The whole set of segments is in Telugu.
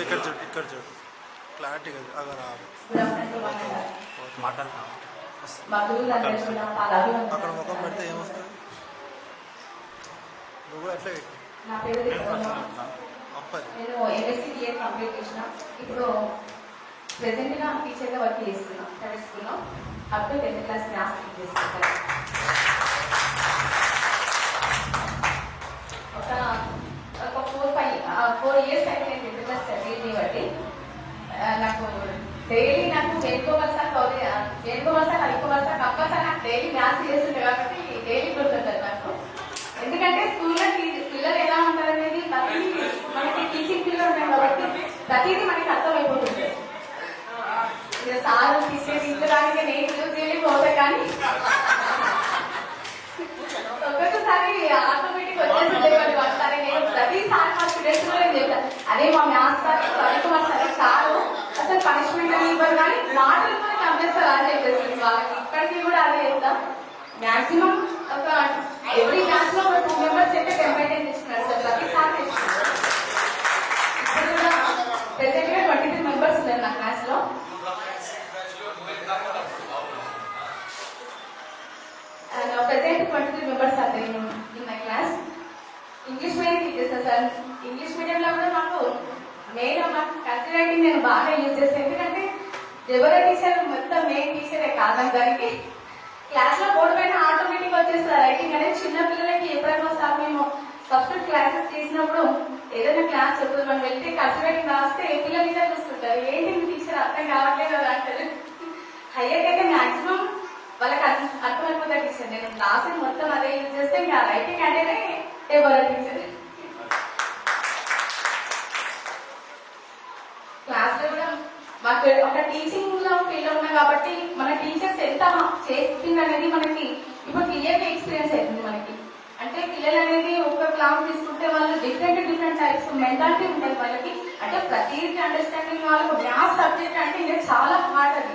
ఇక్కడ చూడు క్లారిటీగా అక్కడ ముఖం పెడితే ఏమొస్తుంది నువ్వు ఎట్లా నేను ఎంఎస్సీ బిఎడ్ కంప్లీట్ చేసిన. ఇప్పుడు ప్రెసెంట్గా టీచర్గా వర్క్ చేస్తున్నాను ప్రైవేట్ స్కూల్లో. Up to 10th class maths teach చేస్తున్నాను. ఒక 4 years అయితే నేను 10th క్లాస్ చదివి బట్టి నాకు డైలీ వేడుకోవలసా కలుపుకోవలసా కంపల్సరీ నాకు డైలీ మ్యాథ్స్ చేస్తుండే కాబట్టి డైలీ గుర్తుంటుంది నాకు. ఎందుకంటే స్కూల్లో పిల్లలు ఎలా ఉంటారు అనేది మనకి టీచింగ్ పిల్లలు ఉన్నాయి కాబట్టి ప్రతిదీ మనకి అర్థమైపోతుంది. సార్ తీసుకెళ్ళడానికి నేను యూజ్ చేయలేకపోతే కానీ ఒక్కొక్కసారి ఆటోమేటిక్ వచ్చేసి సరే నేను ప్రతిసారి మా స్టూడెంట్స్ కూడా నేను చెప్తాను, అదే మా maths sir Ravikumar sir sir అసలు పనిష్మెంట్ అని ఇవ్వరు కానీ మాటలు మనకి అభ్యస్తారు అని చెప్పేసి వాళ్ళకి ఇప్పటికీ కూడా అదే చెప్తాం. మ్యాక్సిమం ఒక ఎవ్రీ క్లాస్ లో ఒక 2 members అయితే కంపైన్ చేస్తున్నారు సార్ ప్రతిసారి తెచ్చుకున్నారు. ఇప్పుడు కూడా ప్రెసెంట్ గా 23 members ఉన్నారు నా క్లాస్ లో. Present 23 members are there in my class. English medium teachers sir. English మీడియంలో కూడా మాకు మెయిన్ మాకు కల్చర్ రైటింగ్ నేను బాగా యూజ్ చేస్తాను. ఎందుకంటే ఎవరో టీచర్ మొత్తం మెయిన్ టీచరే కాదని దానికి క్లాస్ లో బోర్డు పైన ఆటోమేటిక్ వచ్చేస్తారు రైటింగ్ అనేది. చిన్న పిల్లలకి ఎప్పుడైనా సార్ మేము సబ్స్టిట్యూట్ క్లాసెస్ చేసినప్పుడు ఏదైనా క్లాస్ చెప్తుంది మనం వెళ్తే కల్చర్ రైటింగ్ రాస్తే పిల్లలు ఇదే చూస్తుంటారు, ఏంటి టీచర్ అర్థం కావట్లేదు కదా అంటారు. హయ్యర్ అయితే మాక్సిమం వాళ్ళకి అర్థమైపోతా టీచర్ నేను క్లాస్ మొత్తం అదే యూజ్ చేస్తే ఇంకా రైటింగ్ అంటేనే ఎవరో టీచర్. క్లాస్ లో కూడా మాకు ఒక టీచింగ్ లో ఫీల్ ఉన్నా కాబట్టి మన టీచర్స్ ఎంత చేస్తుంది అనేది మనకి ఇప్పుడు క్లియర్గా ఎక్స్పీరియన్స్ అవుతుంది మనకి. అంటే పిల్లలు అనేది ఒక క్లాస్ తీసుకుంటే వాళ్ళు డిఫరెంట్ టైప్స్ మెంటాలిటీ ఉంటుంది వాళ్ళకి. అంటే ప్రతిదీ అండర్స్టాండింగ్ వాళ్ళకు మ్యాథ్స్ సబ్జెక్ట్ అంటే ఇంకా చాలా హార్డ్ అది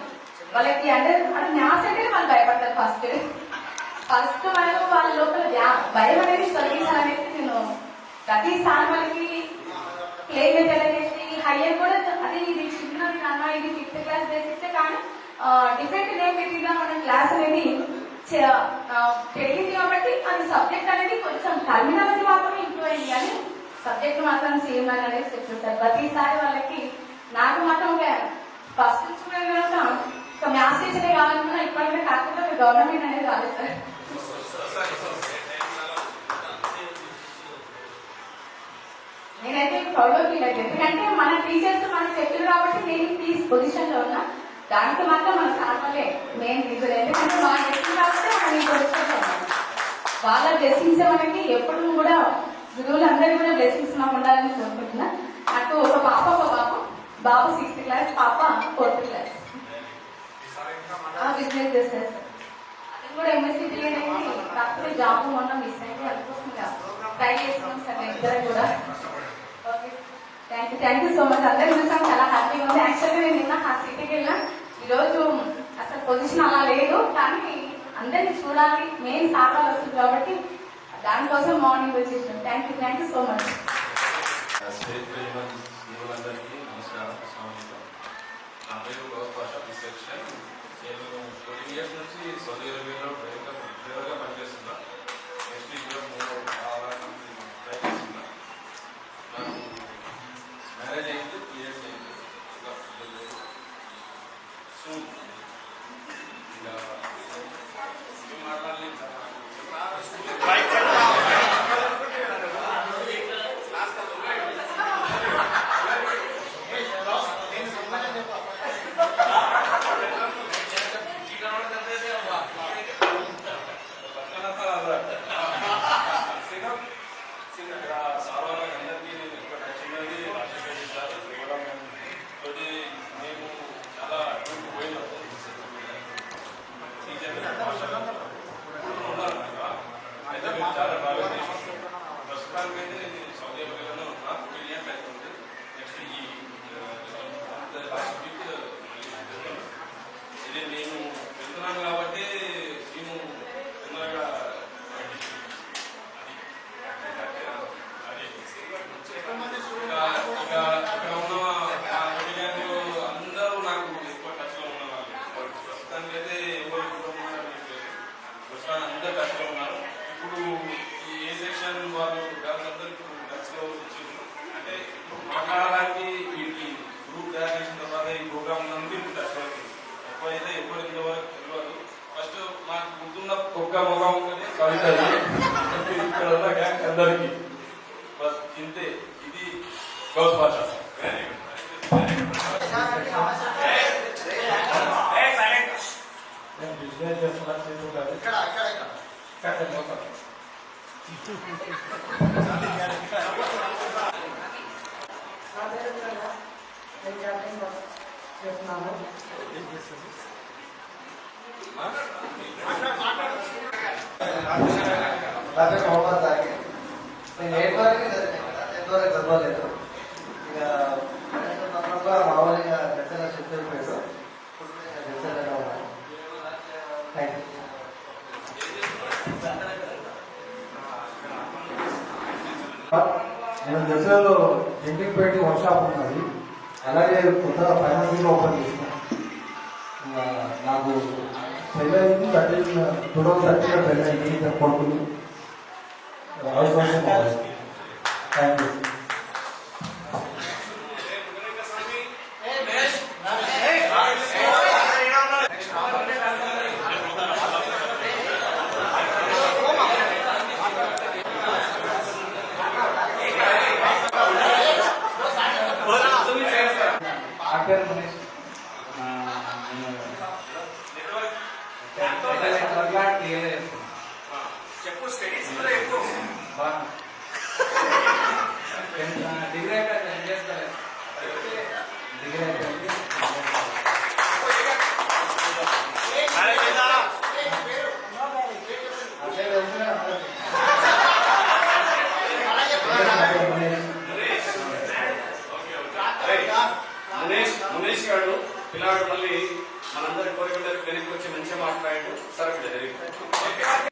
వాళ్ళకి. అంటే మ్యాథ్స్ అంటే వాళ్ళు భయపడతారు ఫస్ట్ మనకు వాళ్ళ లోపల భయం అనేది తొలగించాలనేసి నేను ప్రతిసారి వాళ్ళకి ప్లే మెథడ్ అనేసి హయ్యర్ కూడా అది ఇది చిన్నది నాన్న ఇది 5th క్లాస్ బేసిక్సే కానీ డిఫరెంట్ నేమ్ పెట్టిగా మన క్లాస్ అనేది పెరిగింది కాబట్టి అది సబ్జెక్ట్ అనేది కొంచెం టర్మినాలజీ మాత్రమే ఇంప్రూవ్ అయింది కానీ సబ్జెక్ట్ మాత్రం సేమ్ అనేది చెప్తారు ప్రతిసారి వాళ్ళకి. నాకు మాత్రం ఫస్ట్ ఒక మ్యాథ్స్ టీచరే కావాలనుకున్నా ఇప్పటికే కాకుండా గవర్నమెంట్ అనేది కాలేదు సార్. నేనైతే ప్రౌడ్ ఫీల్ అవుతుంది ఎందుకంటే మన టీచర్స్ మనకు చెప్పారు కాబట్టి నేను ఈ పొజిషన్ లో ఉన్నా. దానికి మాత్రం మన సార్ వల్లే మెయిన్ రీజన్. ఎందుకంటే వాళ్ళు చెప్పారు కాబట్టి మనం ఈ పొజిషన్ లో ఉన్నాం. వాళ్ళ బ్లెస్సింగ్స్ మనకి ఎప్పుడు కూడా గురువులందరూ కూడా బ్లెస్సింగ్స్ మాకు ఉండాలని కోరుకుంటున్నా. నాకు ఒక పాప బాబు 6th క్లాస్ పాప 4th క్లాస్ బిజినెస్ చేస్తారు సార్. అది కూడా ఎంఎస్సీ బిఎడ్ అయింది కాకపోతే జాబ్ మొన్న మిస్ అయింది అనుకోకుండా ట్రై చేస్తున్నాం సార్ నేను ఇద్దరు కూడా. Okay thank you so much. అందరి చూసాం చాలా హ్యాపీగా ఉంది. యాక్చువల్గా నేను నిన్న ఆ సిటీకి వెళ్ళినా ఈరోజు అసలు పొజిషన్ అలా లేదు కానీ అందరినీ చూడాలి మెయిన్ సార్లు వస్తుంది కాబట్టి దానికోసం మార్నింగ్ వచ్చేసాం. Thank you so much. నేను 14 years నుంచి సౌదీ అరేబియాలో డ్రైవర్గా పనిచేస్తున్నా. నెక్స్ట్ ఇండియా ట్రై చేస్తున్నా. నాకు మ్యారేజ్ అయింది 2 years అయింది. సూన్ ఇంకా మాట్లాడలేదు. ఇంతే ఇది గౌస్ భాష. వెరీ నేను బిజినెస్ చేస్తున్నాను చేతులు ఏం చేస్తుంది మొహమ్మద్ దాకి నేను 8 వరకు చదవలేదు. ఇక మామూలుగా జనసేన షిఫ్ట్ అయిపోయాడు. ఇప్పుడు జనసేనలో ఉన్నాను. Thank you. నేను దశలో జంటింగ్ పెట్టి వర్క్ షాప్ ఉన్నది. అలాగే కొత్తగా ఫైనాన్సింగ్ ఓపెన్ చేసిన నాకు పెళ్ళయింది 2030 పెళ్ళయింది. ఇద్దరు కొడుకులు. Thank you. చెప్పు స్టడీస్ కూడా ఎక్కువ డిగ్రీ అయిపోయింది చేస్తారు. డిగ్రీ అయిపోయింది. మునేష్ గారు పిల్లాడు మళ్ళీ మనందరి కోరికలకు వెనక్కి వచ్చి మంచిగా మాట్లాడాడు. సరే